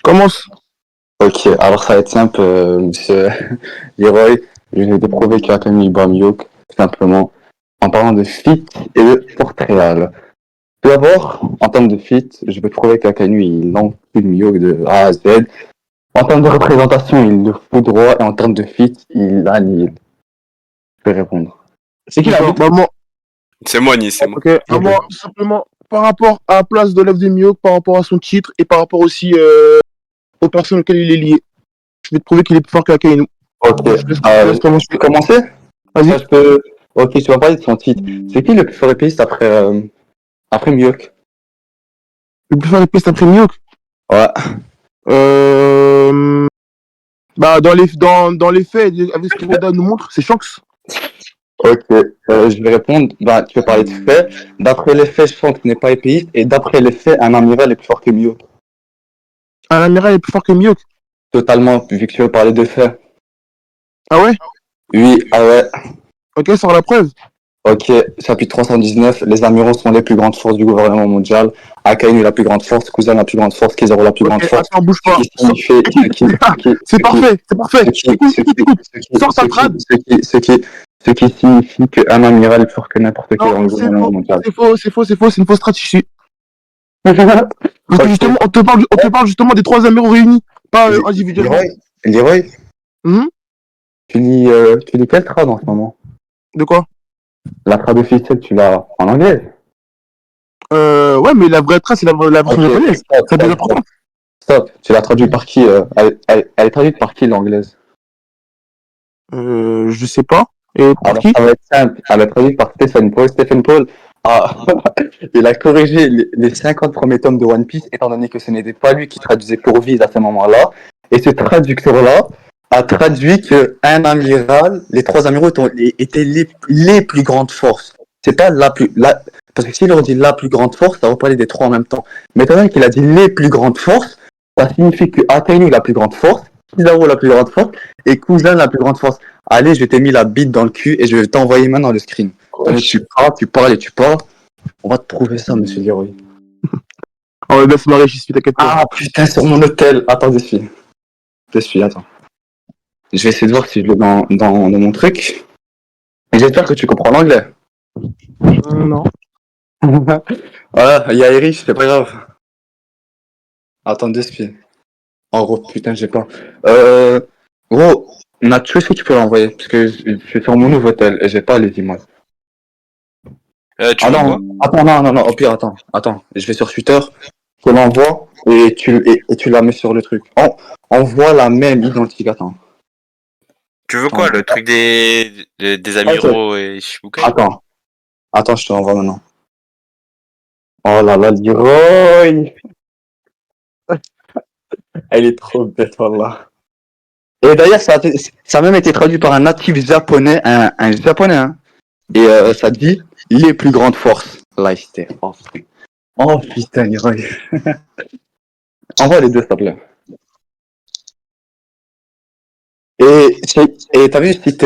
Commence. Ok, alors ça va être simple, monsieur Leroy. Je vais te prouver qu'il a quand même eu Bamiyok, tout simplement, en parlant de fit et de Portréal. Tout d'abord, en termes de fit, je vais te prouver qu'Akanu, il encule Miyok de A à Z. En termes de représentation, il le fout droit, et en termes de fit, il annihile. Je vais répondre. C'est qui D'accord. l'arbitre? Bah, moi, C'est moi, Ni, c'est moi. ok. À moi, tout simplement, par rapport à la place de l'œuvre de Mio, par rapport à son titre et par rapport aussi aux personnes auxquelles il est lié, je vais te prouver qu'il est plus fort qu'Akainu. Ok, Je te laisse commencer. je peux commencer? Vas-y. Je peux... Ok, tu vas parler de son titre. C'est qui le plus fort épéiste après Miyok? Le plus fort épiste après Mio. Ouais. Bah, dans les faits, avec ce que Oda nous montre, c'est Shanks. Ok, je vais répondre. Bah, tu peux parler de faits. D'après les faits, Shanks n'est pas épéiste. Et d'après les faits, un amiral est plus fort que Miyok. Un amiral est plus fort que Mio. Totalement, vu que tu veux parler de faits. Ah ouais? Oui, ah ouais. Ok, sors la preuve. Ok, chapitre 319. Les amiraux sont les plus grandes forces du gouvernement mondial. Akainu la plus grande force, Kuzan la plus grande force, Kizaru la plus grande Ok, force. attends, bouge pas. C'est parfait, c'est parfait. Écoute. Sors ta trad. Ce qui signifie qu'un amiral est plus fort que n'importe qui Non, dans le c'est gouvernement faux. mondial. C'est une fausse stratégie. Parce que justement, on te parle justement des trois amiraux réunis, pas individuellement. Leroy, Mhm. tu lis quelle trad en ce moment? De quoi? La trad officielle, tu l'as en anglais? Ouais, mais la vraie trace, c'est la version japonaise. C'est plus important. Stop. Tu l'as traduite par qui? Elle est traduite par qui l'anglaise? Je sais pas. Et par Alors qui? ça va être simple. Elle est traduite par Stephen Paul. Stephen Paul a, il a corrigé les 50 premiers tomes de One Piece, étant donné que ce n'était pas lui qui traduisait pour Viz à ce moment-là. Et ce traducteur-là a traduit qu'un amiral, les trois amiraux étaient les plus grandes forces. C'est pas parce que s'il aurait dit la plus grande force, ça aurait parlé des trois en même temps. Mais étant donné qu'il a dit les plus grandes forces, ça signifie que Akainu est la plus grande force, Kizaru la plus grande force, et Kuzan la plus grande force. Allez, je t'ai mis la bite dans le cul et je vais t'envoyer maintenant le screen. Allez, tu parles et tu parles. On va te prouver ça, monsieur Leroy. Oh, ouais, laisse marrer, j'y suis, t'inquiète pas. Ah putain, sur mon hôtel. Attends, je suis, attends. Je vais essayer de voir si je l'ai dans mon truc. Et j'espère que tu comprends l'anglais. Non. Voilà, il y a Erich, c'est pas grave. Attends, deux spies. Oh gros, putain, j'ai pas. Gros, Nacho, est-ce que tu peux l'envoyer? Parce que je suis sur mon nouveau hôtel et j'ai pas les images. Tu veux quoi? Attends, non, au pire, attends. Je vais sur Twitter, je l'envoie et tu la mets sur le truc. Envoie la même identique, attends. Tu veux quoi? Le truc des amiraux et Shibukai? Attends, je te l'envoie maintenant. Oh là là, Leroy! Elle est trop bête, wallah. Et d'ailleurs, ça a même été traduit par un natif japonais, un japonais, hein. Et ça dit les plus grandes forces. Là, c'était. Oh putain, Leroy. Envoie les deux, s'il te plaît. Et t'as vu, si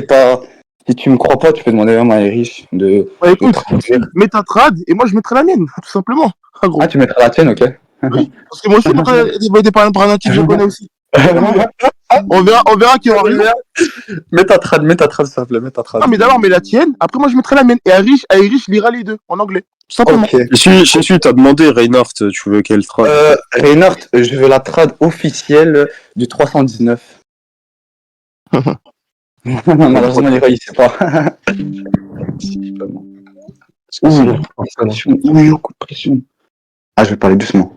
tu me crois pas, tu peux demander vraiment à Erich de. Bah écoute, traduire. mets ta trad et moi je mettrai la mienne, tout simplement. Ah, gros. Ah, tu mettras la tienne, ok. Oui, parce que moi aussi, ma trad est validée par un natif japonais aussi. On verra qui aura raison. Mets ta trad, s'il te plaît, mets ta trad. Non, mais d'abord, mets la tienne, après moi je mettrai la mienne. Et Erich lira les deux en anglais, tout simplement. Ok. Je suis, t'as demandé, Reinhardt, tu veux quelle trad? Reinhardt, je veux la trad officielle du 319. Malheureusement, il sait pas. Ouh, coup de pression. Ah, je vais parler doucement.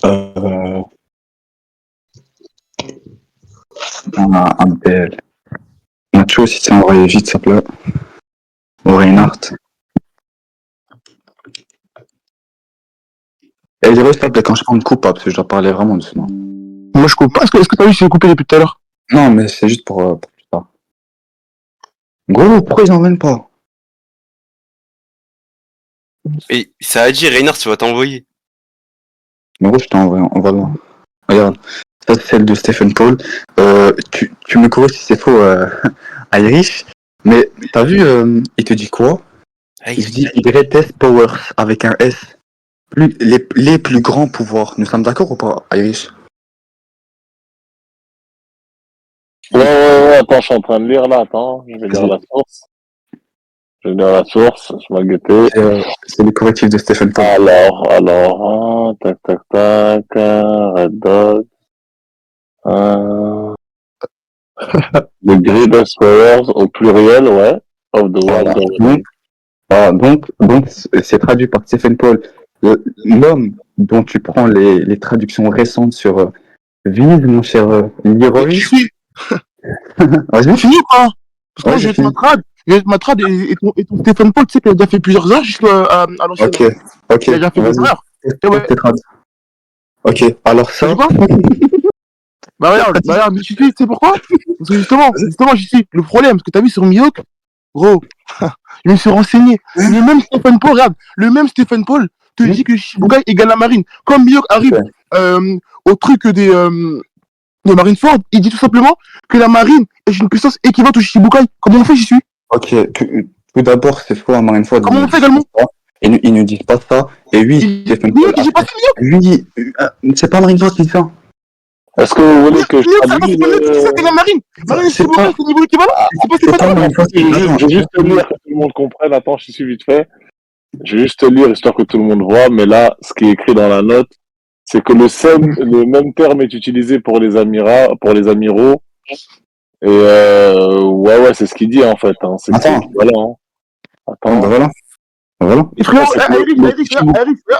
Un BL. Nacho, si tu envoyé vite, s'il te plaît. Au Reinhardt. Et dis-le, s'il te plaît, quand je prends une coupe, parce que je dois parler vraiment doucement. Moi je coupe pas. Est-ce que t'as vu, je l'ai coupé depuis tout à l'heure? Non, mais c'est juste pour plus tard. Gros, pourquoi ils n'en viennent pas? Et ça a dit, Reinhardt, tu vas t'envoyer. Mais gros, je t'ai envoyé, envoie-moi. Regarde, ça c'est celle de Stephen Paul. Tu me corriges si c'est faux à Irish, mais t'as vu, il te dit quoi? Je dis Greatest Powers avec un S. Les plus grands pouvoirs. Nous sommes d'accord ou pas, Irish? Ouais, attends, je suis en train de lire là, attends, je vais lire la source. Je vais guetter. C'est le correctif de Stephen Paul. Alors, tac, Red Dog. The Greatest Powers au pluriel, ouais, of the world. Donc, c'est traduit par Stephen Paul. L'homme dont tu prends les traductions récentes sur Vive, mon cher Leroy. Vas-y. Fini ou pas? Parce que moi, Ouais, je vais être ma trad et ton Stephen Paul, tu sais qu'il a déjà fait plusieurs heures juste à l'ancienne. Ok. Il a déjà fait des erreurs. Ok, alors ça. Tu vois? Bah regarde, tu sais pourquoi? Parce que justement, j'y suis. Le problème, ce que t'as vu sur Mihawk, gros, je me suis renseigné. Le même Stephen Paul, regarde, le même Stephen Paul te dit que Shichibukai égale la marine. Comme Mihawk arrive au truc de Marineford, il dit tout simplement que la marine est une puissance équivalente au Shichibukai. Comment on fait, j'y suis? Ok, tout d'abord, c'est faux à Marineford. Comment on fait également? Ils ne disent pas ça. Et oui, Stephen Paul. Lui, c'est pas Marineford qui dit ça. Est-ce que vous voulez que je traduise c'est la marine. Marine Shichibukai, c'est niveau équivalent. C'est pas Marineford. Je vais juste te lire que tout le monde comprenne. Attends, je suis vite fait. Je vais juste te lire histoire que tout le monde voit. Mais là, ce qui est écrit dans la note, c'est que le même terme est utilisé pour les amiraux. Et ouais, c'est ce qu'il dit en fait. Hein. C'est équivalent. Hein. Attends. Voilà. Et frérot,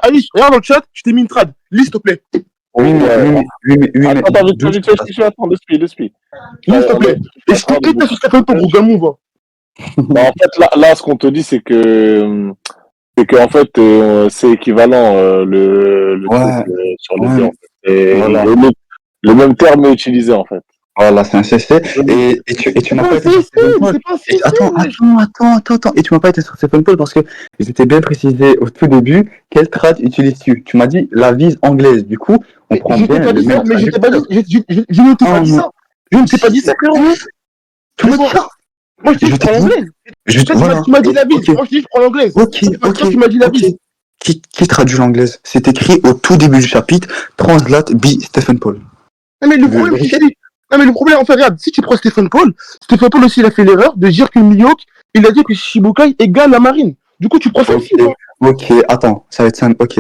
Alice, regarde dans le chat, je t'ai mis une trad. Lis, s'il te plaît. Oui, mais. Attends, je suis attends, deux spi. Lis, s'il te plaît. Et je t'ai éteint sur Stephen Paul, gros gamon, va. Bah, en fait, là, ce qu'on te dit, c'est que en fait, c'est équivalent le truc sur les deux. En fait. Et voilà. le même terme est utilisé en fait. Voilà, c'est un CC. Et tu m'as pas été sur Stephen Paul. Attends. Et tu m'as pas été sur Stephen Paul parce que j'étais bien précisé au tout début quelle trad utilises-tu. Tu m'as dit la vise anglaise. Du coup, on prend bien le même. Mais je t'ai pas dit, je ne t'ai pas dit ça. Je ne t'ai pas dit ça, frérot. Tu m'as dit ça. Moi, je t'ai dit, je prends l'anglaise. Tu m'as dit la bise. Moi, je t'ai dit, je prends l'anglaise. Ok. Tu m'as dit la bise. Qui traduit l'anglaise? C'est écrit au tout début du chapitre. Translate be Stephen Paul. Non, mais le problème, en fait, regarde, si tu prends Stephen Paul aussi, il a fait l'erreur de dire que Mihawk, il a dit que Shichibukai égale la marine. Du coup, tu prends ça aussi. Ok, attends, ça va être simple. Ok.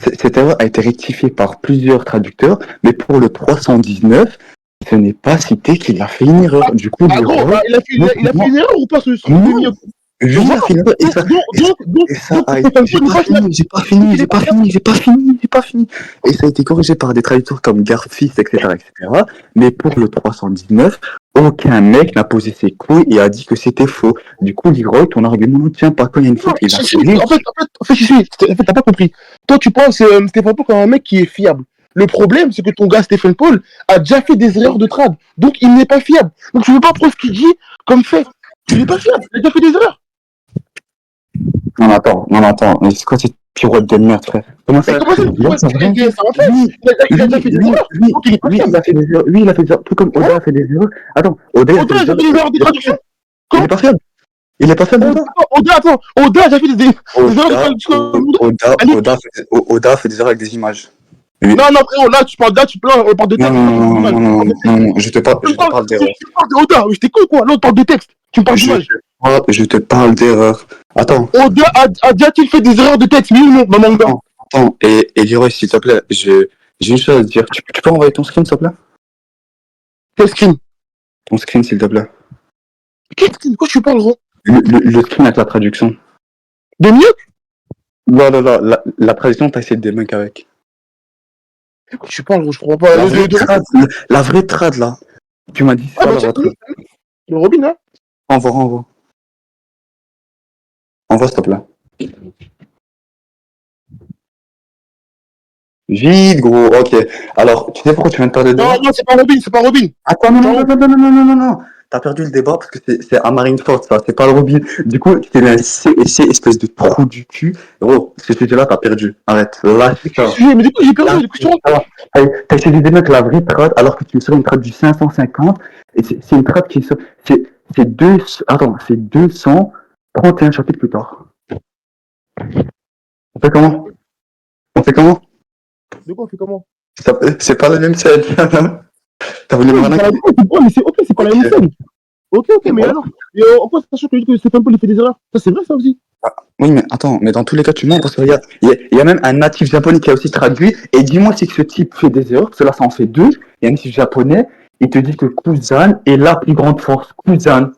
Cette erreur a été rectifiée par plusieurs traducteurs, mais pour le 319, ce n'est pas cité qu'il a fait une erreur. Du coup, il a fait une erreur ou pas ce Mihawk? Oui, il a fait une erreur. Et ça a été. J'ai pas fini. Et ça a été corrigé par des traducteurs comme Garfist, etc. Mais pour le 319, aucun mec n'a posé ses couilles et a dit que c'était faux. Du coup, Leroy, ton argument ne tient pas. Quand il y a une faute, il a fait. En fait, t'as pas compris. Toi, tu penses Stephen Paul comme un mec qui est fiable. Le problème, c'est que ton gars Stephen Paul a déjà fait des erreurs de trad. Donc, il n'est pas fiable. Donc, tu veux pas prendre ce qu'il dit comme fait. Tu n'es pas fiable. Il a déjà fait des erreurs. Non, attends. Mais c'est quoi cette pirouette de merde, frère? Comment ça? Il a déjà fait des erreurs. Oui, il a fait des erreurs. Tout comme Oda a fait des erreurs. Attends, Oda a fait des erreurs de traduction. Il est pas fiable. Oda a déjà fait des erreurs de traduction. Oda a fait des erreurs avec des images. Non, frérot, là, tu parles de texte. Non, je te parle d'erreur. Tu parles de Oda, je t'écoute, quoi. Là, on parle de texte. Tu me parles d'image. Je te parle d'erreur. Attends. Oda a déjà-t-il fait des erreurs de texte, oui ou non, maman? Attends, et Leroy, s'il te plaît, j'ai une chose à te dire. Tu peux envoyer ton screen, s'il te plaît? Quel screen? Ton screen, s'il te plaît. Quel screen? Quoi tu parles, gros? Le screen avec la traduction. De mieux? Non, la traduction, t'as essayé de débunk avec. Écoute, tu parles, gros, je comprends pas. La vraie trad, là. Tu m'as dit ça, le Robin, hein? Envoie. Envoie, s'il te plaît. Vite, gros, ok. Alors, tu sais pourquoi tu viens de perdre le débat? Non, c'est pas Robin. Attends, non. T'as perdu le débat parce que c'est à Marineford, ça, c'est pas le Robin. Du coup, tu t'es mis un C, espèce de trou du cul. Gros, ce que tu là, t'as perdu. Arrête. Là, c'est ça. Mais du coup, j'ai perdu, T'as essayé de démettre la vraie trad alors que tu es sur une trad du 550. Et c'est une trad qui est sur. C'est 231 chapitres plus tard. On fait comment? On fait comment? De quoi on fait comment? C'est pas la même scène. T'as voulu me Ouais, rendre mais c'est ok, c'est pas la même scène. Ok, mais Voilà. alors? Et en quoi, sachant que Stephen Paul il fait des erreurs? Ça, c'est vrai, ça aussi. Oui, mais attends, mais dans tous les cas, tu mens parce que regarde, il y a même un natif japonais qui a aussi traduit. Et dis-moi si ce type fait des erreurs, parce que là, ça en fait deux. Il y a un natif japonais, il te dit que Kuzan est la plus grande force. Kuzan.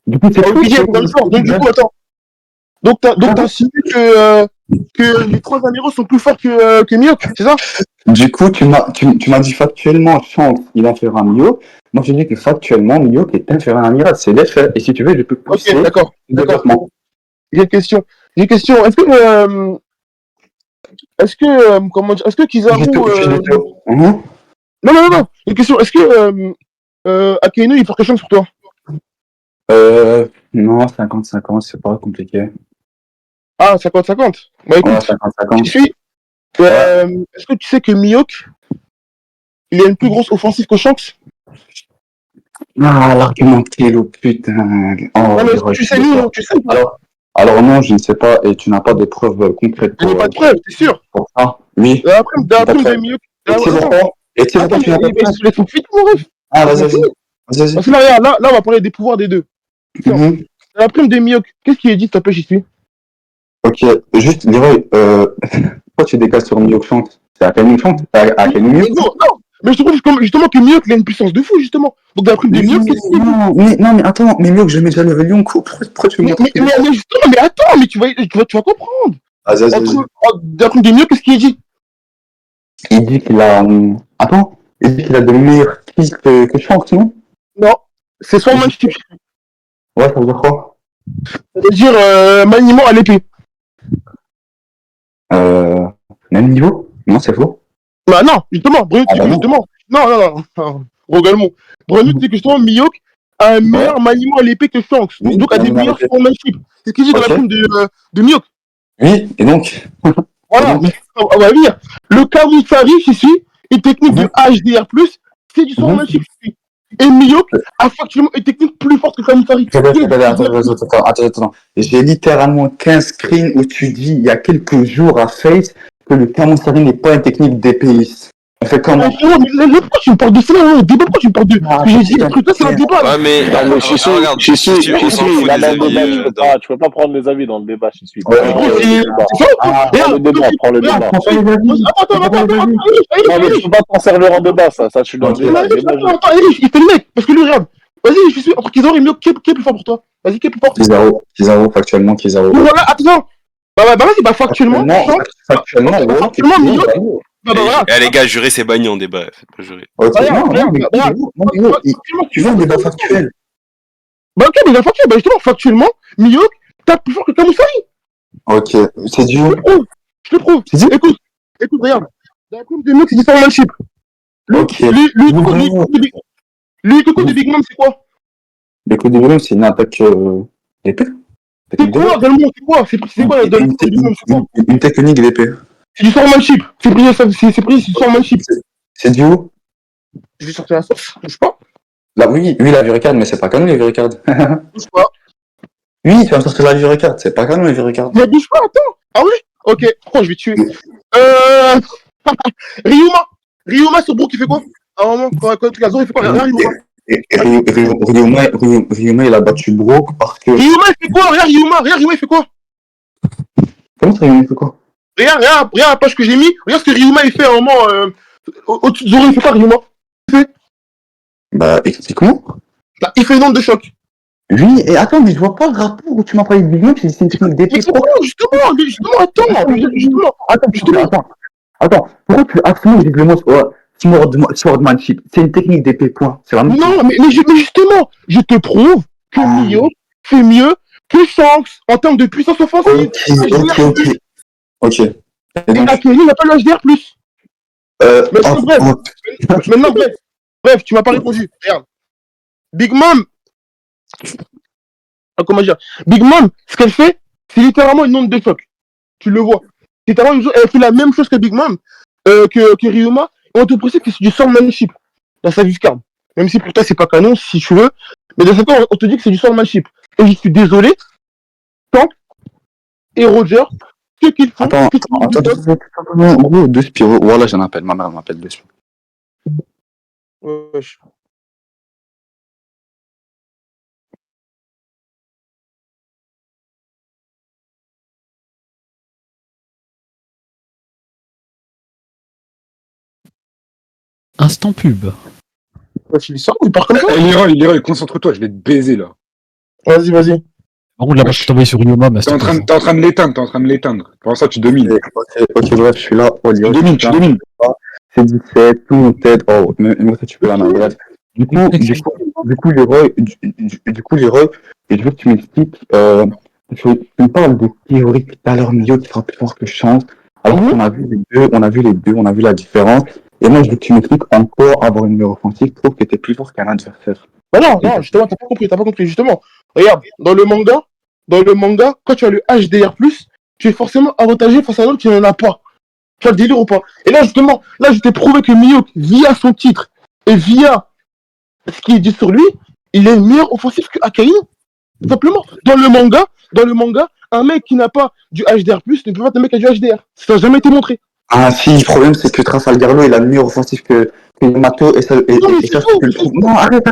Du coup, c'est Ah, fou. ok, d'accord. Donc, du coup, attends. Donc, t'as insinué que les trois amiraux sont plus forts que Mihawk, c'est ça? Du coup, tu m'as dit factuellement, Shanks, il est inférieur à Mihawk. Moi, je dis que factuellement, Mihawk est inférieur à Amiral. C'est l'effet. Et si tu veux, je peux pousser Ok, d'accord. le développement. J'ai une question. Comment dire, est-ce que Kizaru, Mhm. non. Une question. Est-ce que Akainu il est fort que Shanks pour toi? Non, 50-50, c'est pas compliqué. Ah, 50-50. Bah Ouais, écoute, 50-50. je suis. Est-ce que tu sais que Mihawk, il a une plus grosse offensive que Shanks? Ah, l'argument de Kilo, putain. Oh, Non, mais est-ce que héros, tu sais, je sais pas. tu sais ou pas? Alors non, je ne sais pas, et tu n'as pas de preuves concrètes Il n'y a pas de preuve, t'es sûr? pour ça. Oui, La t'as prime de preuve. Mihawk. Et tu sais pourquoi? Et tu sais pourquoi Attends, tu n'as pas de mais preuve? laisse-moi finir, mon ref. Ah, vas-y, Laisse-moi vas-y. finir. Vas-y, Parce que là, regarde, là, on va parler des pouvoirs des deux. Tiens, vas-y. la prime de Mihawk, qu'est-ce qui est dit, s'il te plaît, j'y suis? Ok, juste, Leroy, pourquoi tu décales sur Miyok Shanks? C'est à quel Shanks? À quel Miyok? Non, mais je trouve justement que Mihawk, il a une puissance de fou, justement. Donc, la prime de Mihawk, qu'est-ce qu'il dit? Non, mais attends, mais Miyok, j'ai déjà levé Yonko. Pourquoi tu veux montrer qu'il est fort? Mais justement, mais attends, mais tu vas comprendre. Vas-y, vas-y. La prime de Mihawk, qu'est-ce qu'il est dit? Il dit qu'il a. Attends, il dit qu'il a de meilleurs skills que Shanks, non? Non, c'est soit manship, Ouais, ça veut dire quoi? ça veut dire maniement à l'épée. Même niveau? Non, c'est faux. Bah non, justement, Brunut, Ah bah non. justement. Non. Regalement. Brunut, c'est que justement, Mihawk a un meilleur maniement à l'épée que Shanks. Oui, Donc, a des maniement à meilleurs l'épée. sportsmanship. C'est ce qu'il dit dans la Ok. prime de Mihawk. Oui, et donc? Voilà, on va dire. Le Kamusari, ici, une technique de HDR+, c'est du sportsmanship. Et Mihawk a factuellement une technique plus forte que Kamusari. Attends. J'ai littéralement 15 screens où tu dis il y a quelques jours à Face que le Kamusari n'est pas une technique d'épéiste. On fait comment? Mais pourquoi tu me parles de ça? Débat, pourquoi tu me parles de. J'ai dit un truc, là, c'est un débat. Ouais, mais. Chichi, Regarde, Chichi, on s'en fout là, des dans le débat, avis. tu peux pas prendre les avis dans le débat, Chichi. Ouais, C'est ça? Prends le débat, prends le débat. Attends. Non, mais tu peux pas t'en servir en débat, ça je suis dans le débat. Attends, Eric, il fait le mec, parce que lui, regarde. Vas-y, je suis entre Kizaru et Mihawk, qui est plus fort pour toi? Vas-y, qui est plus fort? Kizaru, factuellement, Kizaru. Voilà, attends. Bah, vas-y, factuellement, Factuellement, Mihawk. Bah, voilà. Eh, les gars, jurer, c'est banni en débat. Faites pas jurer. Ok, Regarde, tu veux un débat factuel? Bah, ok, mais factuel, bah, justement, factuellement, Mihawk tape plus fort que Kamusari. Ok, c'est du. Je te prouve. Écoute, regarde. La prime de Mihawk, c'est du sportsmanship. Ok. Lui, Coco de Big Mom, c'est quoi? Le coup de volume, c'est une attaque d'épée. C'est quoi, réellement? C'est quoi de Big Mom, c'est quoi? Une technique d'épée. C'est du sportsmanship. C'est du sportsmanship. C'est du où? Je vais sortir la source, je sais pas. Là, oui, la Vuricard, mais c'est pas canon, les Vuricard. Je sais pas. Oui, tu vas me sortir la Vuricard, c'est pas canon, les Vuricard. Mais bouge pas, attends. Ah ouais? Ok, pourquoi je vais tuer? Ryuma sur Brook, il fait quoi? À un moment, quand Kazor, il fait quoi? Ryuma, il a battu Brook parce que. Ryuma, il fait quoi? Regarde, Ryuma, il fait quoi? Comment ça, Ryuma, il fait quoi? Regarde la page que j'ai mis. Regarde ce que Ryuma, il fait à un moment. Au-dessus de Zoro, il fait quoi, Ryuma? Bah, explique-moi. Bah, il fait une onde de choc. Oui, et attends, mais je vois pas le rapport où tu m'as parlé de Big Mom, c'est une technique d'épée. Justement, Attends, pourquoi tu as absolument dit le mot swordmanship? C'est une technique d'épée, point. C'est vraiment. Non, mais justement, je te prouve que Mihawk fait mieux que Shanks en termes de puissance offensive. Ok. Et Akemi n'a pas le HDR+. Maintenant, bref, tu m'as pas répondu. Regarde. Big Mom, comment dire? Big Mom, ce qu'elle fait, c'est littéralement une onde de choc. Tu le vois. Littéralement, elle fait la même chose que Big Mom, que Ryuma, et on te précise que c'est du swordmanship dans sa discard. Même si pour toi, c'est pas canon, si tu veux. Mais dans ce cas, on te dit que c'est du swordmanship. Et je suis désolé, Tank et Roger, ce qu'ils font, Attends, c'est qu'ils attends, donnent- gros, deux Spiro. Voilà, j'en appelle. Ma mère m'appelle deux Spiro. Wesh. Instant pub. Wesh, il sort ou il part comme ça? Leroy, concentre-toi, je vais te baiser là. Vas-y, vas-y. Par contre, là, moi, je suis tombé sur Yoma, mais T'es en train de l'éteindre, t'es en train de l'éteindre. Pour ça, tu domines. Ok, bref, je suis là. Oh, Tu Léo, domines, tu domines. c'est 17, tout mon tête. Oh, mais ça, tu peux la main. Bref. Du coup, Leroy, et je veux que tu m'expliques, tu me parles de théorie tout à l'heure, Mio, qui sera plus fort que Chance. Alors qu'on a vu les deux, on a vu la différence. Et moi, je veux que tu m'expliques encore avoir une meilleure offensive, trouve que t'es plus fort qu'un adversaire. Bah non, justement, t'as pas compris, justement. Regarde, dans le manga, quand tu as le HDR+, tu es forcément avantagé face à un autre qui n'en a pas. Tu vois le délire ou pas? Et là, justement, je t'ai prouvé que Miyok, via son titre, et via ce qu'il dit sur lui, il est meilleur offensif que Akainu. Tout simplement. Dans le manga, un mec qui n'a pas du HDR+, ne peut pas être un mec qui a du HDR. Ça n'a jamais été montré. Ah si, le problème c'est que Trafalgar il a le meilleur offensif que Yamato et ça, Non, mais ça, c'est faux, tu le trouves. Non, arrête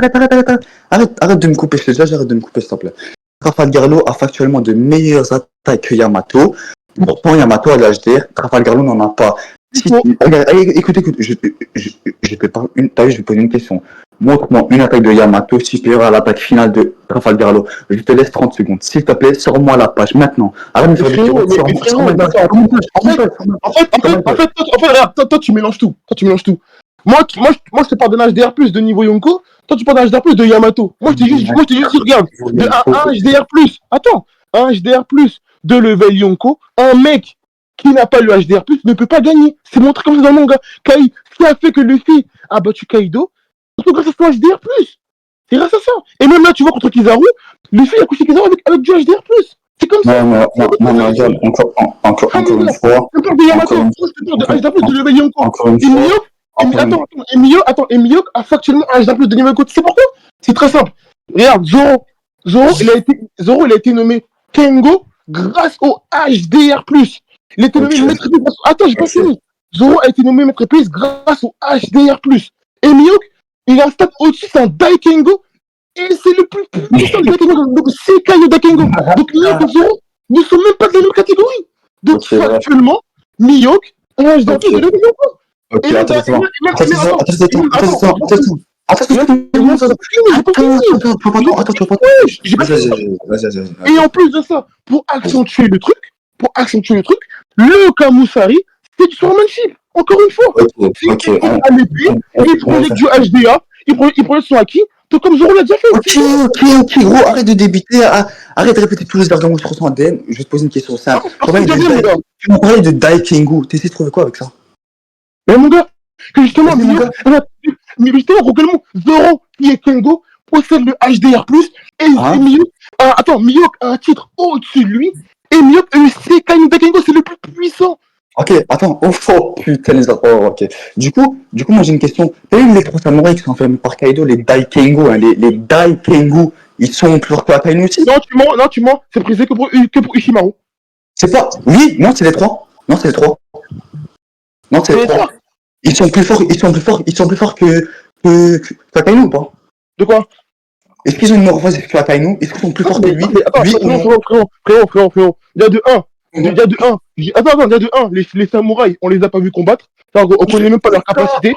de me couper, je te jure, arrête de me couper s'il te plaît. Trafalgar a factuellement de meilleures attaques que Yamato. Pourtant Yamato a le HDR, Trafalgar n'en a pas. Si, regarde, écoute, je te parle je vais poser une question. Montre-moi une attaque de Yamato supérieure à l'attaque finale de Trafalgar. Je te laisse 30 secondes. S'il te plaît, sors-moi la page maintenant. Arrête de me faire des Frérot, théories. mais frérot, en fait, regarde, toi, tu mélanges tout. Moi, je te parle d'un HDR+, de niveau Yonko. Toi, tu parles d'un HDR+, de Yamato. Moi, je t'ai juste dit, regarde, de un HDR+. Attends, un HDR+, de level Yonko, un mec qui n'a pas le HDR+, ne peut pas gagner. C'est montré comme ça dans le manga. Ce qui a fait que Luffy a battu Kaido, surtout grâce à son HDR+. C'est grâce à ça. Et même là, tu vois, contre Kizaru, Luffy a couché Kizaru avec du HDR+. C'est comme ça. Non, regarde, encore une fois. Je te parle de Yamato. Moi, je te parle de HDR+, de level Yonko. Encore une Et fois. Miyok a factuellement un HDR+ de niveau Yonko. Tu sais pourquoi? C'est très simple. Regarde, Zoro, il a été nommé Kengo grâce au HDR+. Il a été nommé maître épée. Attends, j'ai pas fini. Zoro a été nommé maître épée grâce au HDR+. Et Miyok, il a un stade au-dessus, c'est un Daikengo. Et c'est le plus puissant de Daikengo. Donc, c'est Kaio Daikengo. Donc, Miyok et Zoro ne sont même pas de la même catégorie. Donc, factuellement, Miyok a un HDR+, de level Yonko. Ok, Et attends. Et en plus de ça, pour accentuer le truc, le Kamusari, c'est du swordmanship. Encore une fois. Ok. À l'épée, il prenait du HDA, il prenait son acquis, tout comme Zoro l'a déjà fait. Ok, gros, arrête de débiter, arrête de répéter tous les arguments que tu ressens ADN. Je vais te poser une question simple. Tu m'as parlé de Daikengu, t'essaies de trouver quoi avec ça? Mais mon gars, que justement, mais justement, Rogelmo, Zoro, qui est Kengo, possède le HDR+, et Miyok, Miyok a un titre au-dessus de lui, et Miyok, c'est Kaio Daikengo, c'est le plus puissant. Ok, attends, oh putain, ok. Du coup, moi j'ai une question. T'as vu les trois samouraïs qui sont enfermés par Kaido, les Daikengu, hein, les Daikengu, ils sont plus forts que Akainu aussi? Non, tu mens, c'est précisé que pour Ishimaru. C'est pas. Oui, non, c'est les trois. Non, c'est les trois. Ils sont plus forts que Akainu ou pas? De quoi? Est-ce qu'ils ont une meilleure offensive que Akainu? Est-ce qu'ils sont plus forts que lui? Frérot. Il y a de 1. Les samouraïs, on les a pas vus combattre. On connaît même pas leur capacité.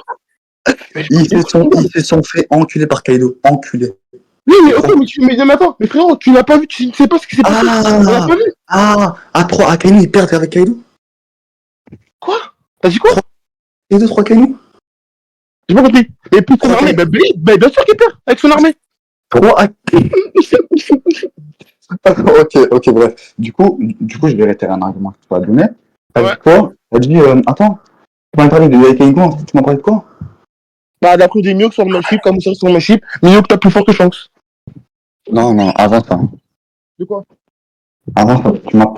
Ils se sont fait enculer par Kaido. Enculer. Oui, mais ok, mais attends, mais frérot, tu n'as pas vu, tu ne sais pas ce qui s'est passé. On l'a pas vu. À 3, Akainu, ils perdent avec Kaido? Quoi? T'as dit quoi? Kaido, 3 Akainu? J'ai pas compris. Et puis son armée, bien sûr qu'il perd avec son armée. 3 Akainu. Ok, bref. Du coup, je vais réitérer un argument que tu vas donner. T'as dit quoi? T'as dit, attends, tu m'as parlé de Daikengu, tu m'as parlé de quoi? Bah, d'après des Miyok sur le match-up, comme ça sur le match-up, Miyok t'as plus fort que Shanks. Non, avant ça. De quoi? Avant ça, tu m'as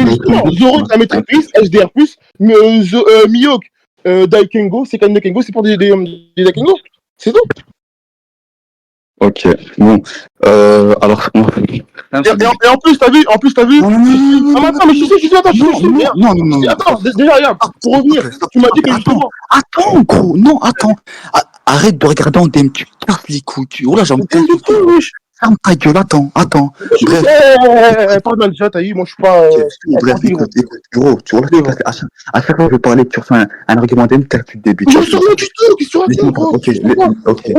justement, Zoro, la maîtrise, HDR+, Miyok, Daikengo, c'est quand même Daikengo, c'est pour des Daikengo. C'est tout. Ok, bon. Alors, on va... Et en plus, t'as vu. Non, non, non, Ah, mais attends, mais je sais, attends, regarde. non. Attends, déjà, regarde, pour revenir, tu m'as dit que justement. Attends, gros, non, attends. Arrête de regarder en DM, tu casses les couilles. Oh là, j'ai envie de t'insulter. Ferme ta gueule, attends. Bref. Pardon, déjà, t'as eu, moi, je suis pas. Bref, écoute, gros, tu vois, à chaque fois que je parlais, tu reçois un argument DM, t'as plus de début. Je sais rien du tout, qu'est-ce que tu racontes, gros? Ok,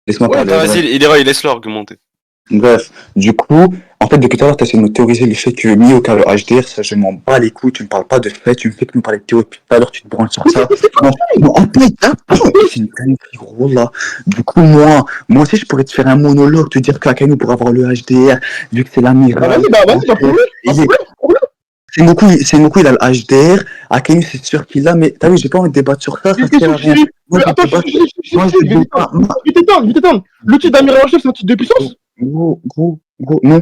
laisse-moi Ah, parler. vas-y, Leroy, laisse-le argumenter. Bref, du coup, en fait, depuis tout à l'heure, tu essaies de me théoriser le fait que Mio a le HDR, ça, je m'en bats les couilles, tu me parles pas de fait, tu me fais que me parler de théorie depuis tout à l'heure, tu te branles sur ça. Non, attends, c'est une dinguerie, gros, là. Du coup, moi aussi, je pourrais te faire un monologue, te dire qu'Akainu pourrait avoir le HDR, vu que c'est l'amiral. Vas-y, prouve-le. Sengoku, il a le HDR, Akainu, c'est sûr qu'il l'a, mais t'as vu, j'ai pas envie de débattre sur ça, ça sert à rien. Attends, je vais t'éteindre. Le titre d'amiral en chef, c'est un titre de puissance? Gros, non.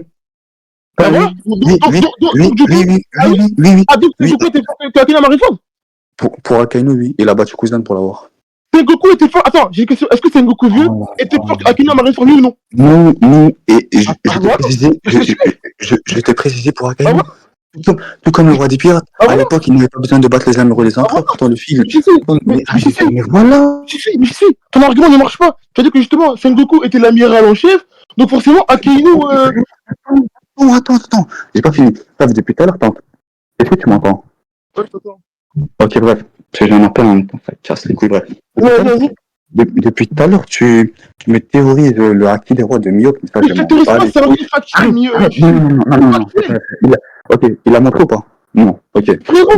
Ah, voilà. Oui. Ah, donc, Sengoku était fort que Akina Marineford? Pour Akainu, oui, il a battu Kuzan pour l'avoir. Sengoku était fort. Attends, j'ai une question. Est-ce que Sengoku vieux était fort qu'Akina Marineford, oui ou non? Non, et voilà. je t'ai précisé pour Ah, Akainu. voilà. Tout comme le roi des pirates. Ah, À voilà. l'époque, il n'avait pas besoin de battre les amoureux des empereurs dans le film. Je sais, Mais voilà. je sais. Ton argument ne marche pas. Tu as dit que justement, Sengoku était l'amiral en chef, donc forcément, Akainu. Non, attends. J'ai pas fini. Ça, depuis tout à l'heure, est-ce que tu m'entends? Ouais, je t'entends. Ok, bref. Parce que j'ai un appel en même temps. Ça casse les couilles, bref. Ouais, vas-y. Depuis tout à l'heure, tu me théorises le haki des rois de Miyok. Mais ça, Mais je te théorise pas, c'est un truc factuel, mieux. Non. Ok, il a montré ou pas? Non, ok. Frérot,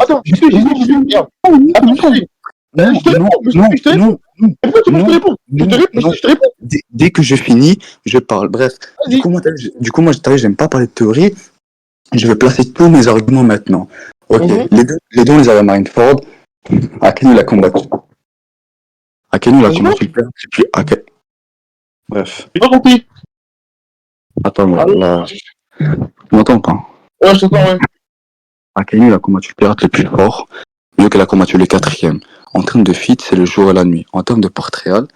attends, je suis, regarde. Attends, je te réponds. Pourquoi tu veux que je te réponds? Je te réponds. Dès que je finis, je parle. Bref. Vas-y. Moi, j'aime pas parler de théorie. Je vais placer tous mes arguments maintenant. Ok. Les deux, on les avait à Marineford. Akainu l'a combattu. Akainu l'a combattu. Et puis, bref. J'ai pas compris. Attends, là. Tu m'entends pas? Ouais, je t'entends, ouais. Akainu l'a combattu le pirate le plus fort. Mieux qu'elle a combattu le quatrième. En termes de feat, c'est le jour et la nuit. En termes de portrait réel,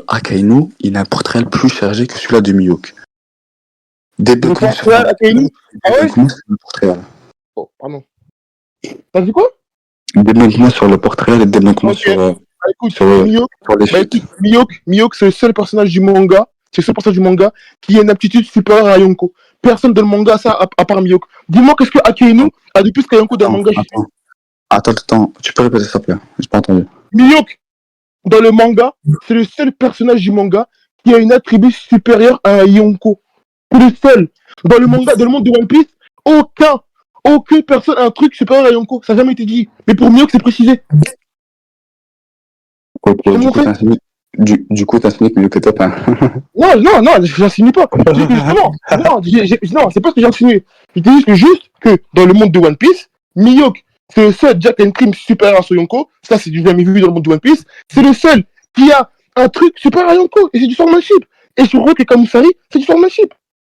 Akainu, il a un portrait réel plus chargé que celui-là de Miyok. Portrait réel, Akainu? Ah ouais? Sur le portrait réel. Oh, pardon. T'as dit quoi? Débunk-moi sur le portrait réel et débunk-moi sur Miyok, c'est le seul personnage du manga. C'est le seul personnage du manga qui a une aptitude supérieure à Yonko. Personne dans le manga a ça à part Miyok. Dis-moi qu'est-ce que Akainu a de plus qu'Yonko dans le manga. Attends, tu peux répéter s'il te plaît? J'ai pas entendu. Miyok, dans le manga, c'est le seul personnage du manga qui a une attribut supérieure à Yonko. C'est le seul. Dans le manga, dans le monde de One Piece, aucune personne a un truc supérieur à Yonko. Ça n'a jamais été dit. Mais pour Miyok, c'est précisé. Ok, du coup, t'as insinué que Miyok est top 1. Non, j'insinue pas. Non, c'est pas ce que j'ai insinué. Je dis juste que dans le monde de One Piece, Miyok, c'est le seul Jack and Cream supérieur à Yonko. Ça, c'est du jamais vu dans le monde de One Piece. C'est le seul qui a un truc supérieur à Yonko. Et c'est du swordmanship. Et sur Rock et Kamusari, c'est du swordmanship.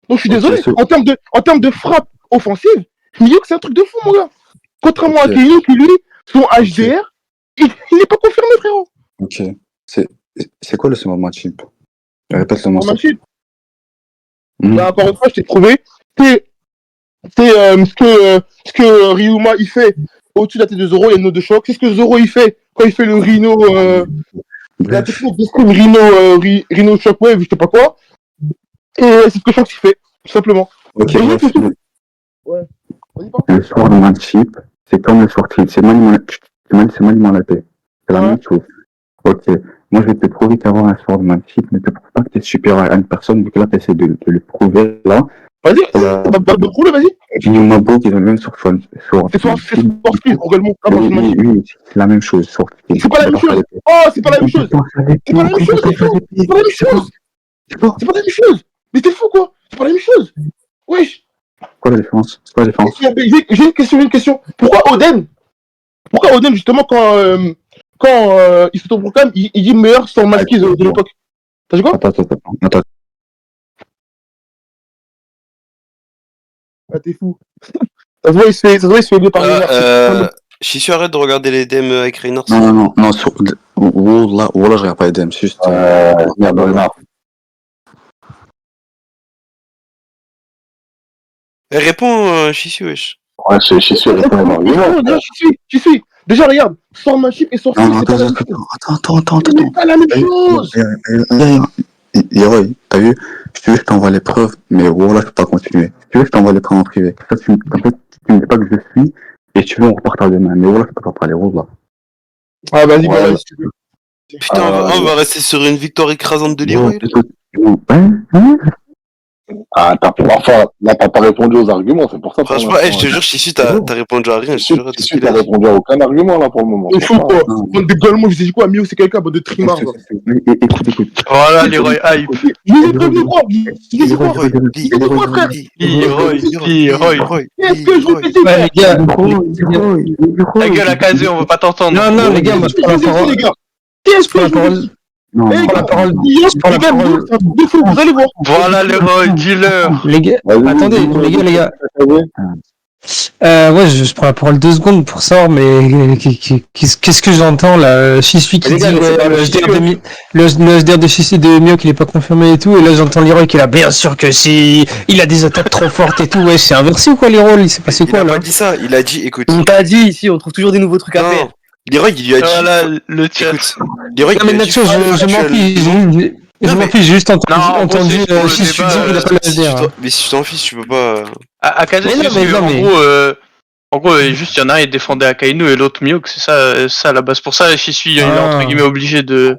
Donc je suis désolé. En termes de frappe offensive, Miyok, c'est un truc de fou, mon gars. Contrairement à Akainu, qui lui, son HDR, il n'est pas confirmé, frérot. Ok. C'est quoi le swordmanship? Répète le mot. Là, encore une fois, je t'ai trouvé. C'est ce que Ryuma il fait au-dessus de la tête de Zoro, il y a une note de choc. C'est ce que Zoro il fait quand il fait le Rhino, la technique de Scream Rhino Shockwave, je sais pas quoi. Et c'est ce que Shanks il fait, tout simplement. Ok, ouais. Le swordmanship, c'est comme le swordfield, c'est maniement la paix. C'est la même chose. Ok. Moi, je vais te prouver qu'avoir un swordmanship ne te prouve pas que tu es supérieur à une personne, vu que là, tu essaies de le prouver, là. Vas-y, vas-y. Ryumabo qui est le même sur C'est swordfield, également. Oui, c'est la même chose. C'est pas la même chose. Oh, c'est pas la même chose. C'est pas la même chose. C'est pas la même chose. C'est pas la même chose. Mais t'es fou, quoi. C'est pas la même chose. Wesh. C'est quoi la différence? J'ai une question. Pourquoi Oden, justement, quand il s'autoproclame, il dit meilleur sans masquise de l'époque? T'as dit quoi? Attends. Ah, t'es fou. Ça se voit, il se fait aider par Shishu, arrête de regarder les DM avec Reynard. Non, sur... Wallah, je regarde pas les DM, c'est juste... Merde, Renard. Réponds, Shishu, wesh. Ouais, je suis sûr, répond à l'argument. J'y suis. Déjà, regarde, sors ma chip et sors Non, c'est pas la même chose. attends. C'est pas la même chose. Yoroy, t'as vu? Si tu veux, je t'envoie les preuves, mais voilà, je peux pas continuer. Si tu veux, je t'envoie les preuves en privé. En fait, tu me dis pas que je suis, et si tu veux, on repartira demain. Mais voilà, je peux pas parler, voilà. Ah, vas-y, Ouais. vas-y, si tu veux. Putain, on va rester sur une victoire écrasante de Leroy. Ah, t'as pas répondu aux arguments, c'est pour ça. Franchement, je te jure, Shishu, t'as répondu à rien. Je te jure à tout ce Tu qu'il t'as a dit. répondu à aucun argument là pour le moment. C'est fou, quoi. Bande de gueulements, je sais quoi, Mio, c'est quelqu'un, bande de trimards. Écoute. Voilà, Leroy hype. Je les ai prévenus, quoi. Je les ai quoi, frère. Leroy. Qu'est-ce que je vous ai dit, Ouais, les gars, Ta ta gueule à casé, on veut pas t'entendre. Non, les gars, moi, je prends la parole. les gars. Qu'est-ce que Je je prends la vous ai dit? parole. Non, Eh, prends la parole. je prends la parole. C'est un truc de fou, vous allez voir. Voilà, Leroy, dis-leur. Les gars, attendez, les gars. Ouais, je prends la parole 2 secondes pour savoir, mais qu'est-ce que j'entends là? Shisui qui Les dit gars, mais c'est pas le SDR de Shisui de Mioc il est pas confirmé et tout, et là j'entends Leroy qui est là, bien sûr que si, il a des attaques trop fortes et tout, ouais, c'est inversé ou quoi Leroy? Il s'est passé Il quoi a là? pas dit ça, il a dit, écoute. On t'a dit ici, on trouve toujours des nouveaux trucs à faire. Non, Leroy, il lui a dit. Voilà, le chat. Écoute, Leroy, Non mais il lui a Nacho, dit. je m'en fiche, je m'en fiche, j'ai juste entendu Shisui dire qu'il a pas le SDR. Mais si tu t'en fiches, tu peux pas. À casé, Mais non, c'est mais que, non, mais- en gros, juste, il y en a un, il défendait Akainu et l'autre Miouk, c'est ça à la base. Pour ça, Shisui, il est Ah. entre guillemets obligé de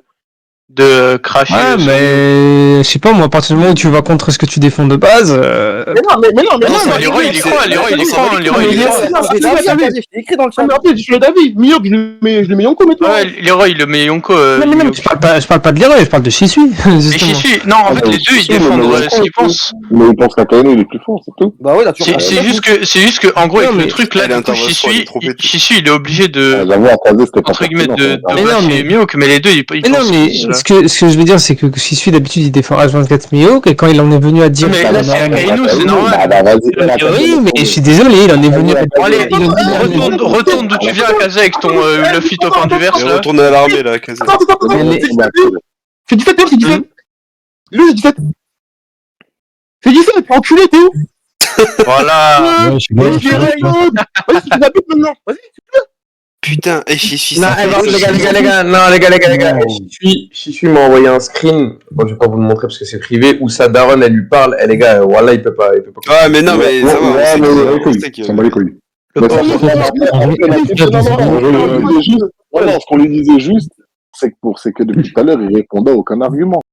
cracher. Ouais, sur- mais je sais pas, moi, à partir du moment où tu vas contre ce que tu défends de base, Mais non, mais non, Leroy, il y croit, Leroy, il y croit, Leroy, il y croit. C'est écrit dans le chat. mais après, je suis le David. Mio, je le mets en com maintenant. Ouais, Leroy, il le met Yonko. non, mais Miouk. je parle pas de Leroy, je parle de Shisui, Et justement. Shisui, non, en fait, les deux, ils défendent ce qu'ils pensent. Mais il pense qu'Akainu il est plus fort, c'est tout. Bah ouais, là, tu C'est juste que, en gros, Non, avec mais- le truc là, Elle est du coup, intervention, elle est trop bête. Shisui, il est obligé de, J'avoue, à caser, c'était pas entre guillemets, de Mais non, lâcher mais- Miouk, mais les deux, ils Mais non, pensent. mais ce que je veux dire, c'est que Shisui, d'habitude, il défend H24 Miouk, et quand il en est venu à dire... Mais que- là, c'est Akainu, c'est normal. Bah, vas-y. Oui, mais je suis désolé, il en est venu à Bon, allez, retourne d'où tu viens à Kaza avec ton Luffy top 1 du verse Et là. retourne à l'armée, là, Kaza. Attends, Mais- c'est 17, c'est 17. Lui, c'est 17. C'est 17, enculé, t'es où? Voilà. Ouais, je suis Ouais, là, je vais Raymond. Vas-y, tu t'habites maintenant. Vas-y. Putain, et Shisui, Non, ça. les gars, non, les gars. Shisui m'a envoyé un screen, bon, je vais pas vous le montrer parce que c'est privé, où sa daronne, elle lui parle, et les gars, voilà, il peut pas. Ah, mais non, mais ça va. on sait Ouais, que- mais on sait que- s'en bat les couilles. Le Mais pauvre. ce qu'on lui disait juste, c'est que depuis tout à l'heure, il répondait à aucun argument.